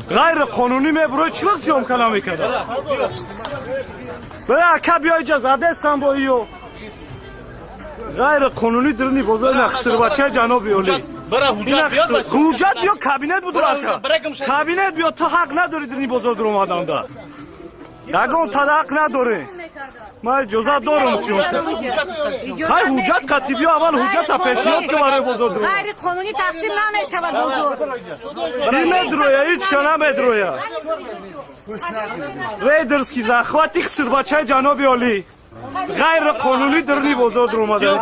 غیر قانونی میبره چیلک سیام کلا میکرده برای اکا بیای جزاده استنبایی غیر قانونی درنی بازار نخصر بچه جنابی اولی برای حجت بیاد حجت بیاد کابینت بود کابینت بیاد تو حق نداری درنی بازار در اومدن دا یکون تا حق نداره ما اجازه دارم سیون های حجت کتی بیا اول حجت ها پیشنهاد که برای بازار در غیر قانونی تقسیم نمیشود بازار کی مدرویا هیچ که نمدرویا ریدرسکی زخواتی خسر بچه جنابی اولی غیر قانونی درنی بازار در اومده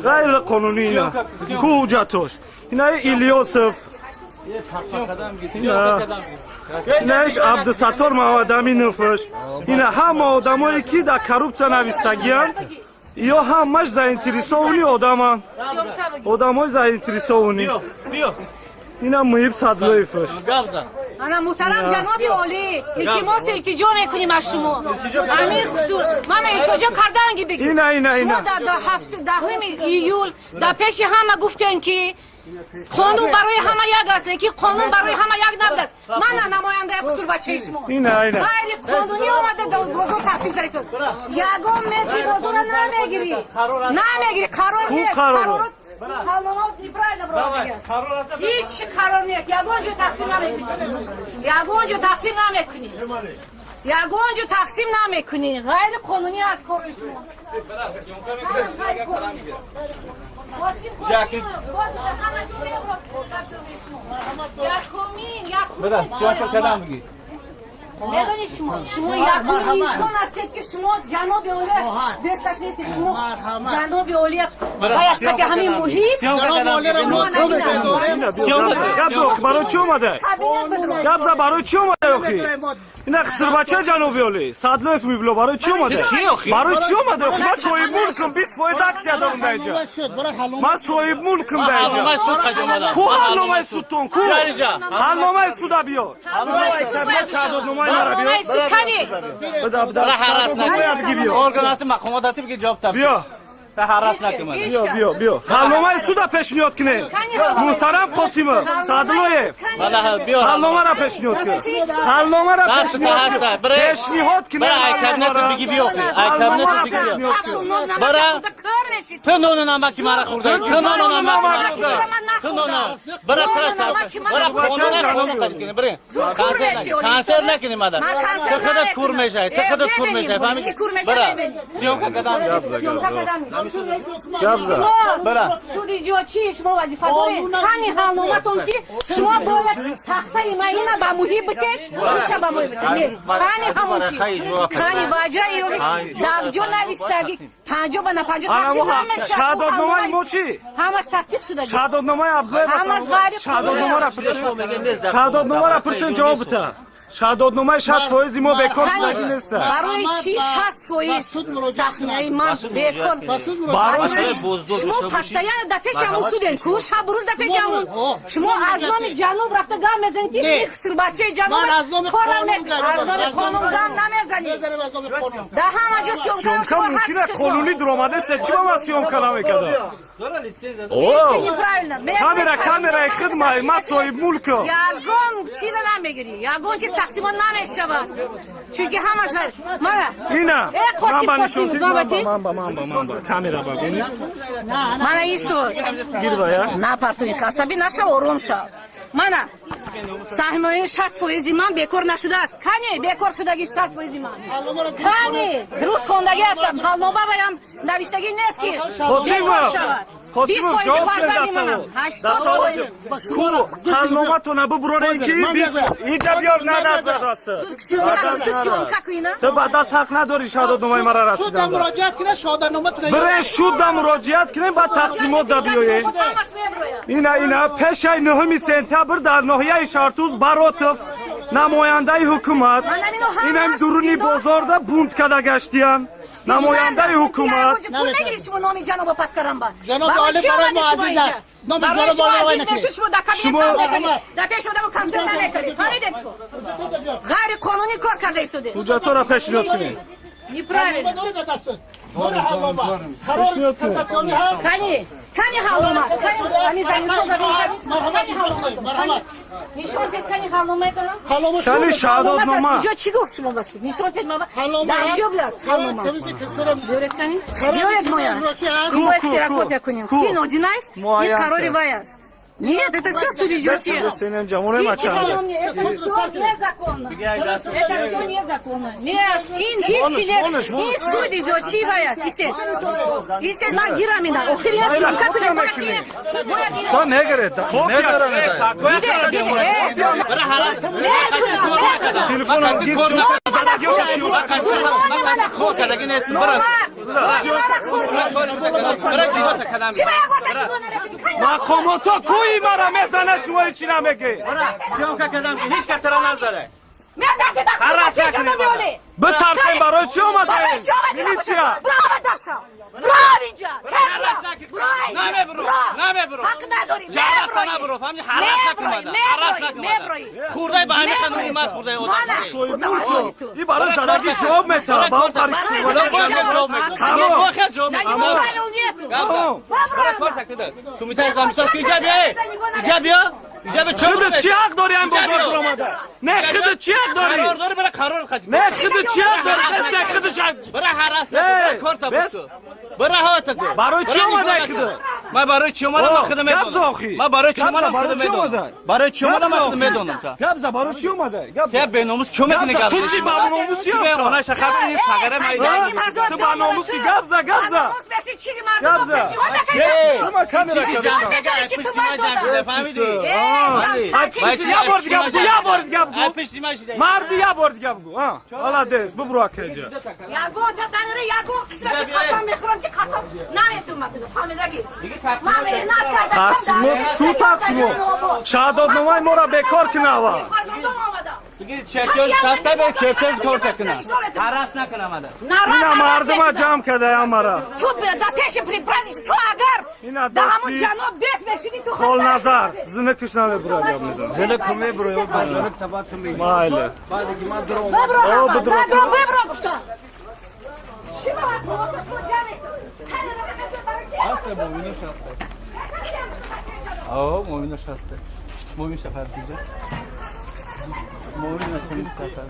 غیر قانونی اینا کو حجتش اینا ایلیوسف اینش عبدالستار محمد امینوفش اینا همه آدمایی که در کروپسیا نویستگیان یا همش زاینتریسونی آدمای زاینتریسونی اینا محیب صدلایفش انا محترم جناب عالی التماس التجا میکنیم از شما امیر قصور من التجا کردنگی بگیم شما در دهم ایول در پیش همه گفتن که قانون برای همه یک است که قانون برای همه یک نبود است من نماینده قصور بچه شما غیر قانونی آمده بازار تقسیم کردید یگان متری بازار را نمیگیری قرار نیست قرارات هیچ قرار نیست یگان جو تقسیم نمیکنی غیر قانونی از کار شما میدونی شما یکون انسان هستید که شما جناب اولی دستش نیستید شما جناب اولی بایسته که همین محیط گبزا برای چی اومده؟ گبزا برای چی اومده اخی؟ اینا خسر بچه جنابی اولی صدلوف میبلو برای چی اومده؟ برای چی اومده اخی؟ من صاحب ملکم 20% اکسیا دارم در اینجا من صاحب ملکم در اینجا کو حلنامه سودتون کو؟ حلنامه سودا بیار حلنامه سودکنی برای حراس نکنی ارگاناسی مقامات هستی بگی جواب تبدیل بیا حراس نکنی بیا حلنامه سودا پیشنهاد کنه محترم قاسم صدلویف حلنامه را پیشنهاد کنه حلنامه را پیشنهاد کنه برای کابینت بگی بیا کابینت بگی بیا برای تو نون نمکی مرا خورده تو نون نمکی مرا خورده تو نون برای ترس برای قانون کنی برای کانسر نکنی مادر تو خودت کور میشه تو خودت کور میشه فهمی برای سیام قدم گبزا برای سودی جو چی شما وظیفه دارید همین حلنامه‌تون که شما باید تخته معینه به محیط بکش میشه به محیط نیست همین همون چی همین واجرا ایرانی داغجو نویستگی 50 به 50 تقسیم نمیشه شهادتنامه ما چی همش تصدیق شده شهادتنامه عبدالله شهادتنامه را شهادتنامه را پرسن جواب بده شهادتنامه 60% ما بیکار شدگی نیست برای چی 60% سخنه من بیکار برای شما پشتیان در پیش همون سودن کو شب روز در پیش همون شما از نام جنوب رفته گام میزنید که خسر بچه جنوب از نام قانون گام نمیزنید در همه جا سیوم شما ممکنه قانونی در آمده سه چی با ما سیوم کلا میکرده کامرای خدمه ما صاحب ملک یگان چیز نمیگیری یگان چیز تقسیم نمیشه چون که همش اینا من بانشون من کامرا ببینید من ایستو گیر بایا نه پرتوی خاصبی نشه آروم شو من سهمیه 60% من بیکار نشده است کنی بیکار شدگی 60% من کنی درست خوندگی هستم حلنامه بایم نوشتگی نیست که قاسم جواب بده حلنامه تو نبو برونه که اینجا بیار ندازه راسته تو بعد از حق نداری شهادتنامه مرا رسیدن شد مراجعت کنه شهادتنامه تو برای شد مراجعت کنه بعد تقسیمات دا بیایه اینا پیش 9 سپتامبر در ناحیه شارتوز براتف نماینده حکومت اینا درونی بازار دا بوند کده گشتیان نماینده حکومت پول نگیرید شما نامی جناب پس کرم با جناب عالی برای ما عزیز است نام جناب عالی نکنید شما در پیش آدمو کانسل نکنید فهمیدید چیکار غیر قانونی کار کرده ایستاده حجت را پیشنهاد کنید Неправильно. دوره دست دوره حلومه قرار کساتیونی هست کانی حلومه کانی زمین سوزا کانی حلومه مرحمت نشون تید کانی حلومه کنم حلومه کانی شهادت نامه اینجا چی گفت شما بسید نشون تید ما حلومه درجا بلد حلومه تمیزی کسرم دیورت کنی دیورت моя Ку, мы ку, ксерокопия ку. кунем Ку. кино Динаев и Моя король ты. Ваяс нет это все студия Senin camure это maçı. незаконно это все незаконно нет hiç не суди зочи Ваяс işte на гирамина охренеть как ты можешь Ta ne göre ta? Ne göre ne ta? Bırak haras. Telefonu gir. Ma komuto kuyi mara mezana şuma içine meki. Bu tarafın baro çoma değil. Militsiya. Bravo Daşa. Bravo inca. Name bro. Name bro. Jarastana bro. Fahmi haras nakmadı. Haras nakmadı. Khurday bahane kanuni ma khurday oda. İyi baro sadaki job meta. Bağ tarikisi. Tu میتونی زمستان که اینجا بیا اینجا بیا اینجا به چه خود چی حق داری این بزرگ درآمده؟ نه خود چی حق داری؟ قرار داره برای قرار خدمت نه خود چی حق داری؟ نه خودش حق. برای حراس نه کارت بود برای ها تو برای چی اومده خود؟ ما برای چی اومدم خدمت ما برای چی اومدم خدمت برای چی اومدم خدمت دونم گبزا برای چی اومده؟ گبزا به ناموس چه میکنی گبزا تو چی با ناموسی به اونها شخصا این سگره تو با ناموسی گبزا گبزا گبزا شما کامera یا برد گبگو مردی یا برد گبگو حالا دست ببرو اکیجا یاگو تدانره یاگو کسرش کافم میخورم که کافم نمیتونم فهمیدگی تقسیمو شو تقسیمو شهادت نامه ما را بکار کنه آوا دیگه چرتیاج دسته به چرتیاج کار کنه حراس نکنه مادر اینا مردم جمع کرده یا مرا تو دا پیش پریپرازیش تو اگر دا همون جناب بیس بشینی تو خال نظر زنه کشنه برو Zele kume bro yo barlarık tabak kume. مایله ببرو گفتم Asla movino şaste. Aa movino şaste. Movino sefer diye. Movino kume sefer.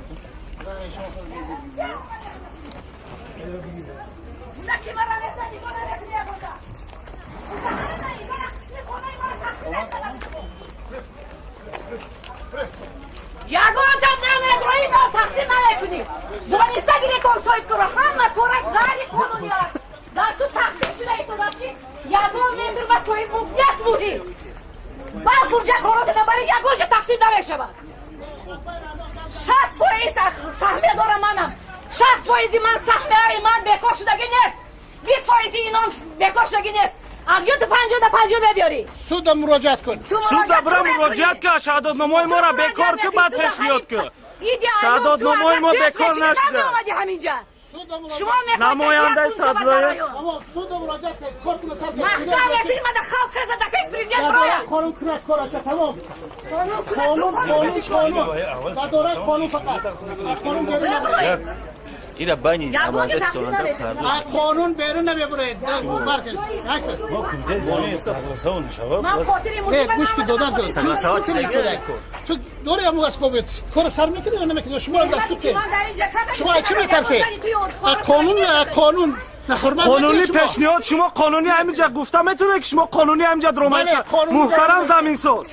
یاگو جان نمیدونی دا تقسیم نمیکنی زونیستا گیره کار سویت کرو همه کارش غیر قانونی است دا تو تقسیم شده ای تو داشتی یاگو میندر با سویت مبدیس بودی با فرجه کارات نبری یاگو جا تقسیم نمیشه با 60% سهمه دارم منم 60% من سهمه های من بکار شدگی نیست 20% اینام بکار شدگی نیست اگه تو 50 ببیاری سود مراجعت کن سود برا مراجعت که شهادت نامه ما را بکار که بعد پیش بیاد که شهادت نامه ما بکار نشده شما نماینده صدرای اما سود مراجعت کن کارت مثلا محکمه فیلم دا خلق خزه دا پیش پریزیدنت داره باید قانون کنه کارش تمام قانون داره قانون فقط قانون بیرون İra bani ama restoranda kardı. قانون بیرون نمیبره مارکت من خاطری نه موضوع گوش که دادن داره تو دوره هم از کوبیت کار سر میکنی یا نمیکنی شما دست تو شما چی میترسی قانون قانونی پیشنهاد شما قانونی همینجا گفتم میتونه که شما قانونی همینجا درآمد محترم زمین ساز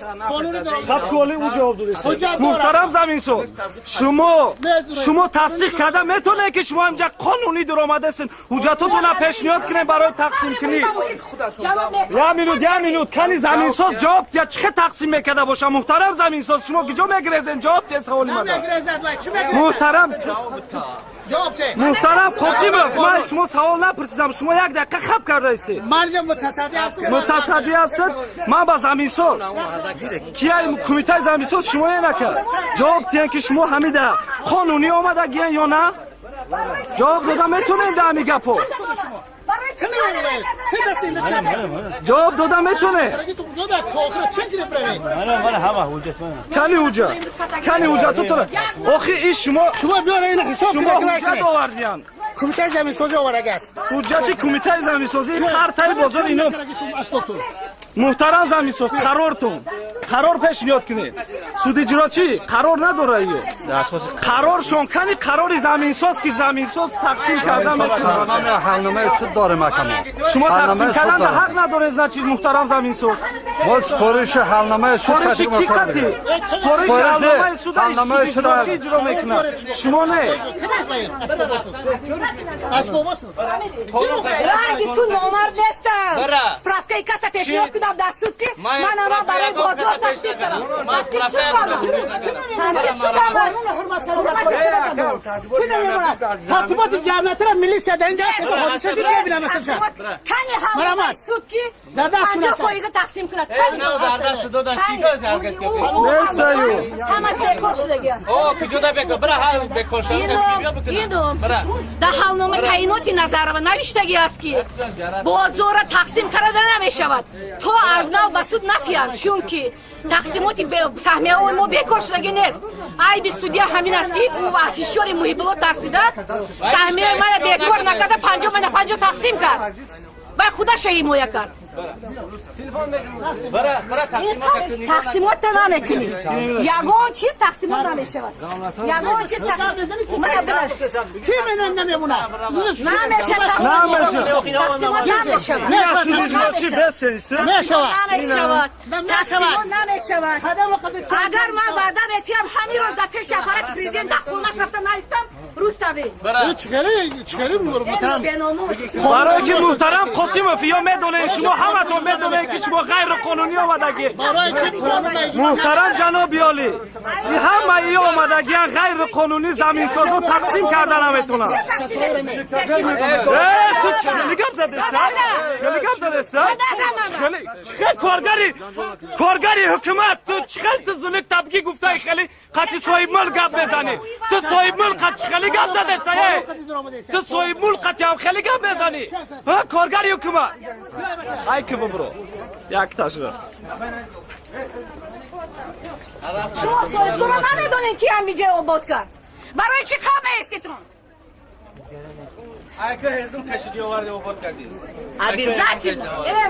خب کلی او جواب دادید محترم زمین ساز شما تصدیق کرده میتونه که شما همینجا قانونی درآمد هستین حجتاتون پیشنهاد کنین برای تقسیم کنی یه مینوت کنی زمین ساز جواب یا چه تقسیم میکرده باشه محترم زمین ساز شما کجا میگریزین جواب چه سوالی مده محترم محترم قاسمov من شما سوال نپرسیدم شما یک دقیقه خب کرده هستید من متصدی هستید من با زمین ساز کیه کمیته زمین ساز شما یه نکرد جواب دیدن که شما همیده قانونی آمده گیه یا نه جواب داده میتونید همی گپو جواب داده میتونه کنی حجت تو آخی این شما بیاره این حساب حجت آوردین کمیته زمین سازی آورده است حجتی کمیته زمین سازی خرطای بازار اینو اسپاتون محترم زمین ساز قرار پیش میاد کنید سود اجراچی قرار نداره ایو قرار شونکنی قرار زمین ساز که زمین ساز تقسیم کردن برنامه حلنامه سود داره محکمه شما تقسیم کردن به حق نداره ازنچی محترم زمین ساز ما سفارش حلنامه سود سپارش کی کتی سپارش حلنامه سود اجرا میکنه شما نه اسباباتون رنگی تو نامرد نیستم برا. سپرافکه کسا پیش چی؟ نیاد کدام در سود که من من اما برای سپرافکه بازار کسا پیش تصدیق نکردم. کنم من تصدیق سپرافکه شد ترتیبات جمعیت را میلیسیا در اینجا است حادثه شد ببینم مثلا کنی مرامت. هم سود که در دست 50 کنه. فایز تقسیم کنه کنی نه در دست دو داشت کی گوش هرگز که همش بیکار شده گیا او که جدا بکن برا هر بکن شد اینو برا در حالنامه تعییناتی نظر و نوشتگی است که بازار را تقسیم کرده نمی شود تو از نو به سود نفیان چون که تقسیماتی سهمیه اون ما بیکار شدگی نیست ای بی سودی همین است که او افیشور محیبلو ترسیده سهمیه من بیکار نکرده 50 من 50 تقسیم کرد و خودش حمایت کرد برا تقسیمات نمیکنی یگان چیز تقسیمات نمیشود یگان چیز تقسیمات من برای کی من نمیمونه نمیشه تقسیمات نمیشود نه سود اجراچی بسنسه میشود نمیشود تقسیمات نمیشود خدام وقت اگر من وعده میتیم همین روز در پیش افراد پریزیدنت در خونش رفته نیستم روز تبی چگلی محترم برای که محترم قاسموف یا میدونه شما همتون میدونه که شما غیر قانونی آمدگی برای چی محترم جناب عالی این همه ای آمدگی غیر قانونی زمین سازو تقسیم کردن نمیتونن تو چه گپ زده کارگری حکومت تو چخل تو زلک تبگی گفته خیلی قطی صاحب مال گپ بزنی تو صاحب مال قطی خیلی گپ زده سایه تو صاحب مال قطی هم خیلی گپ بزنی ها کارگری حکومت ای که برو یک تاشو شما صاحب رو نمیدونین کی هم میجه آباد کرد برای چی خواب هستیتون که هزم کشیدی آورده آباد کردی عبیزتی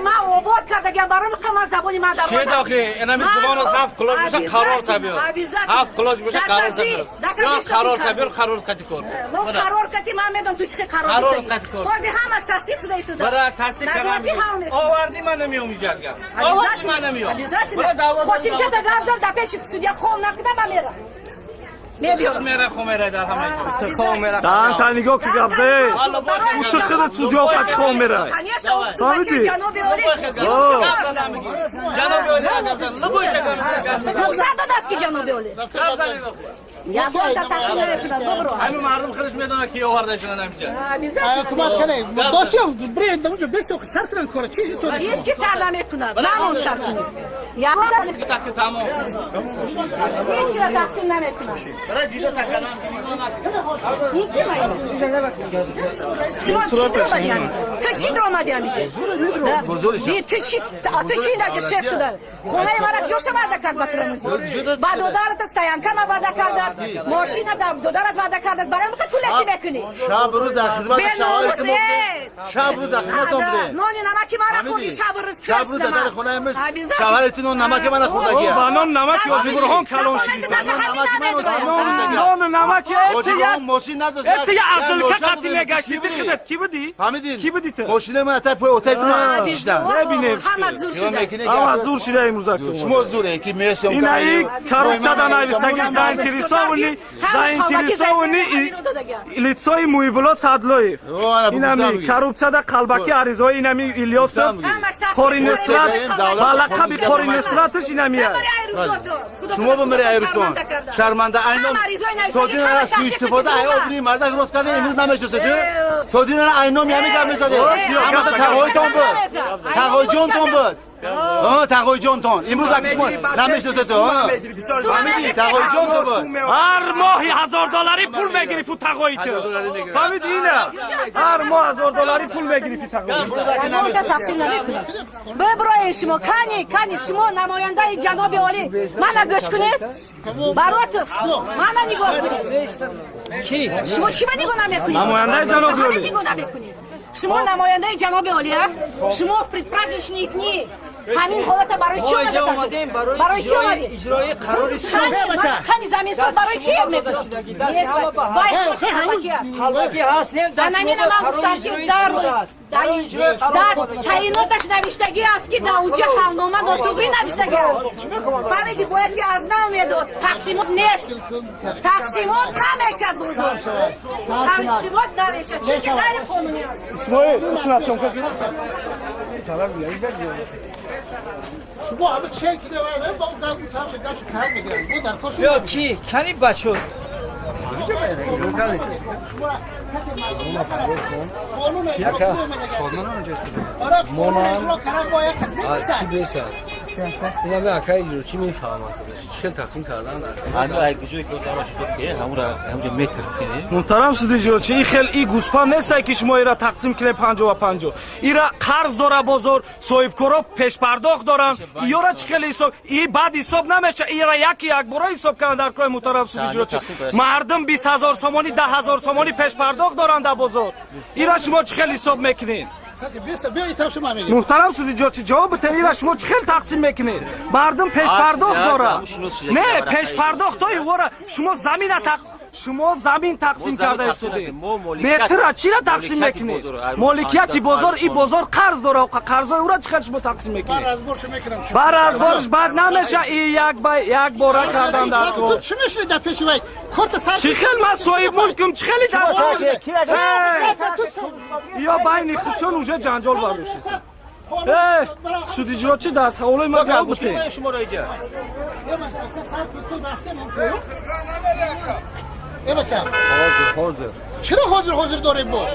ما آباد کردگیم برای مقام زبانی من در چه داخل اینمی زبان هفت کلاج میشه قرار تبیر هفت کلاج میشه قرار تبیر یا قرار تبیر قرار کتی کن ما قرار کتی من میدونم تو چه قرار کتی بازی همش تصدیق شده ایستو برای تصدیق کردم آوردی من نمیام ایجاد کرد آوردی من نمیام عبیزتی خوشیم شده گفت در پیش سودیا خوم نکده من میرم میبیام میره خمیره در همه دان تا نگاه که گفته او تو خودت سودیا فقط خوم میره فهمیدی جناب عالی جناب عالی نبویش رخصت داد است که جناب عالی یا بار تا تقسیم نکنه برو همین مردم خودش میدونه کی آورده شده نمیشه حکومت کنه دوسیو برید اونجا بسیار سر کنن کار چیزی سوری هیچ کی سر نمیکنه من اون سر کنم یا تک تمام هیچ را تقسیم نمیکنه برای جیدا تکلم این کی شما چی درآمدی همینجا تو چی درآمدی همینجا تو چی اینجا شیخ شده خونه مرا جوش وعده کرد با ترمزی بعد دودارت استیان کم وعده کرد ماشین دودارت وعده کرد برای مکه پولشی بکنی شب روز در خدمت شهایت ما شب روز در خدمت ما بوده نانی نمکی مرا خودی شب روز شب روز در خونه امش شهایتون نمک من خوردگی بانون نمک یا برهان کلان شدی بانون نمک اون ماشین نداشت اتیا اصل کاتی نگاشتی خدمت کی بودی فهمیدین کی بودی تو ماشین من تا پای اوتایتون کشیدم ببینیم اما زور شده امروز شما زوره که میسم این ای کاروچا دانایستگی زاینتریساونی لیتسای مویبلا صدلویف اینمی کاروچا دا قلبکی عریضای اینمی ایلیاس قرینسرات بالقب قرینسراتش اینمیه شما بمری ایرستان شرمنده اینم تو دین از استفاده ای اوبری مردک روز کرده امروز نمیچسه چه تو دین اینم یعنی گپ میزده اما تقاویتون بود تقاویتون بود تقوی جان تون امروز اکشما نمیشناسه تو فهمیدی تقوی جان تو بود هر ماهی $1000 پول بگیری تو تقوی تو فهمیدی اینه هر ماه $1000 پول بگیری تو تقوی تقسیم نمیکنم ببرای شما کانی شما نماینده جناب عالی من گوش کنید برات من نگاه کنید شما چی نگاه نمیکنید نماینده جناب عالی نگاه نمیکنید شما نماینده جناب عالی شما предпраздничные дни همین حالت برای چی اومدید برای چی اومدید اجرای قرار خانی زمین سوز برای چی میکنید حالا هست نیم دست من گفتم که در تعییناتش نوشتگی است که در اونجا حالنامه ناطقی نوشتگی است فهمیدی باید که از نام میداد تقسیمات نیست تقسیمات نمیشه بزرگ تقسیمات نمیشه چون که غیر قانونی است شما همه چه کده و با اون دارم تمشه داشت کار میگیرن بود در کاش یا کی کنی بچه چی بسد اینا به اکای اجرا چی میفهمن خودش چه تقسیم کردن الان اگه جوی گذاشت که همونجا متر کنه محترم سودی جوچی این خیلی ای گوسپان نیست که شما ایرا تقسیم کنه 50 و 50 ایرا قرض داره بازار صاحب کارا پیش پرداخت دارن ایرا چه خیلی حساب ای بعد حساب نمیشه ایرا یک بار حساب کردن در کار محترم سودی جوچی مردم 20000 سومانی 10000 سومانی پیش پرداخت دارن در بازار ایرا شما چه خیلی حساب میکنین محترم سودی جوچی جواب بده ایرا شما چه خیلی تقسیم میکنین مردم پیش پرداخت داره نه پیش پرداخت های ورا شما زمین تقسیم کرده سودی متر چی را تقسیم میکنی مالکیت بازار این بازار قرض داره قرضای او را چقدر شما تقسیم میکنی بر از بارش بعد نمیشه این یک بار کردن در تو چی میشه در پیش وای کارت سر چی خیلی من صاحب ملکم چی خیلی در یا بین خود چون اونجا جنجال برداشتی سودی جا چی دست حوالای ما جواب بده شما را ایجا چرا حاضر داره با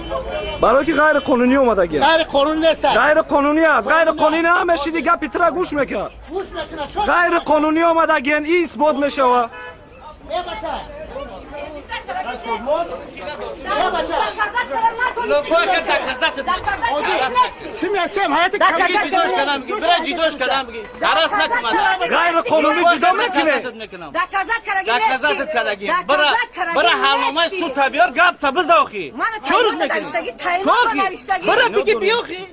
برای که غیر قانونی اومده گیر غیر قانونی نیست غیر قانونی است غیر قانونی نمیشه دیگه پیترا گوش میکرد غیر قانونی اومده گیر این اثبات میشه و چی میسیم حیات جداش کردم برای جداش کردم درست نکنم غیر قانونی جدا میکنه دکازات کردگی برای حالنامه سود تبیار گپ تا بزاخی چورش میکنی برای بگی بیاخی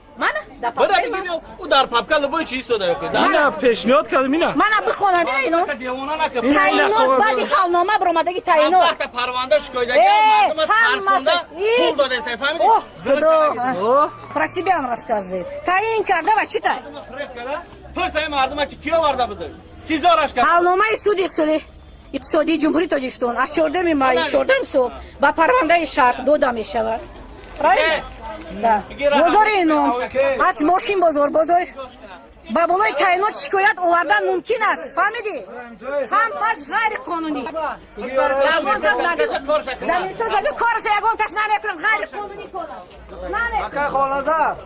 برای بگی بیا او در پاپکال بوی چیست داره من پیشنهاد کردم اینا من بخونم اینو تعیینات بعد حالنامه برآمدگی تعیینات وقت پرونده شکایت مردم ترسونده پول داده سه فهمیدی خدا про себя он рассказывает تعیین کرده و چی تعیین پرسای مردم که کیو ورده بده کی زارش کرد حالنامه سود اقتصادی جمهوری تاجیکستان از 14 مای 14 سال با پرونده شرق داده می شود بازار اینو از ماشین بازار با بالای تعیینات شکایت آوردن ممکن است فهمیدی هم باش غیر قانونی زمین ساز اگه کارش یگان تاش نمیکنن غیر قانونی کنن مکه خالازا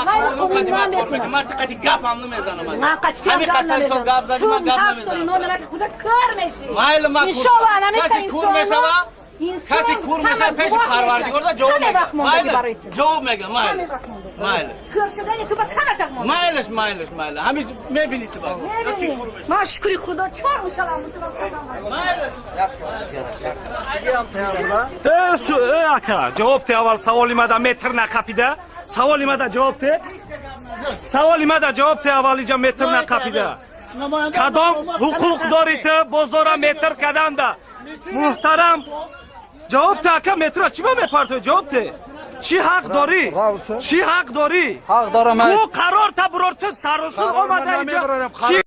غیر قانونی نمیکنن من تقدی گپ هم نمیزنم من قطعی همین قصه سال گپ زدی من گپ نمیزنم خدا کار میشی مایل ما کسی کور میشه کسی کور میشه پیش پروردگار دا جواب میگه جواب میگه مایل کار شدن تو با کمت مایلش همین میبینی تو با ما شکری خدا چهار مسلمان اکا جواب ته اول سوالی ما دا متر نکپیده سوالی ما دا جواب ته اول اینجا متر نکپیده کدام حقوق داری ته بازار متر کدن ده محترم جواب ته اکا متر چی با میپرتو جواب ته چی حق داری؟ حق دارم تو قرار تا برورت سر و سور آمده اینجا